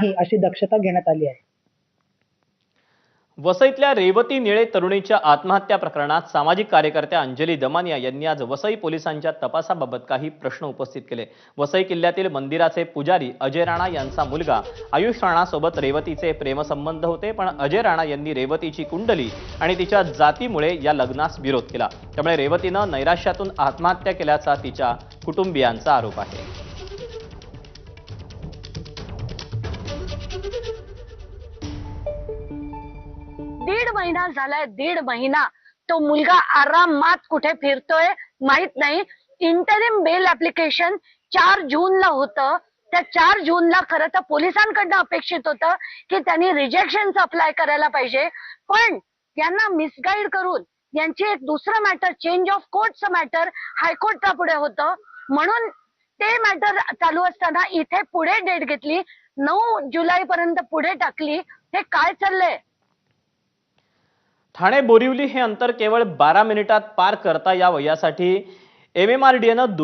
नाही अशी दक्षता घेण्यात आली आहे। वसईतल्या रेवती निळे तरुणीच्या आत्महत्या प्रकरणात सामाजिक कार्यकर्त्या अंजली दमानिया यांनी आज वसई पोलिसांच्या तपासाबाबत काही प्रश्न उपस्थित केले। वसई किल्ल्यातील मंदिराचे पुजारी अजय राणा यांचा मुलगा आयुष राणा सोबत रेवतीचे प्रेमसंबंध होते, पण अजय राणा यांनी रेवतीची कुंडली आणि तिच्या जातीमुळे या लग्नास विरोध केला। त्यामुळे रेवतीनं नैराश्यातून आत्महत्या केल्याचा तिच्या कुटुंबियांचा आरोप आहे। 1.5 महिना झालाय, 1.5 महिना तो मुलगा आरामात कुठे फिरतोय माहित नाही। इंटरिम बेल ऍप्लिकेशन 4 जूनला होतं। त्या 4 जूनला खरं तर पोलिसांकडनं अपेक्षित होतं की त्यांनी रिजेक्शनचं अप्लाय करायला पाहिजे, पण यांना मिसगाईड करून यांची एक दुसरं मॅटर, चेंज ऑफ कोर्टचं मॅटर हायकोर्टच्या पुढे होतं, म्हणून ते मॅटर चालू असताना इथे पुढे डेट घेतली, 9 जुलैपर्यंत पुढे टाकली। हे काय चाललंय? ठाणे बोरिवली हे अंतर केवळ 12 मिनिटात पार करता यावं यासाठी MMRDAनं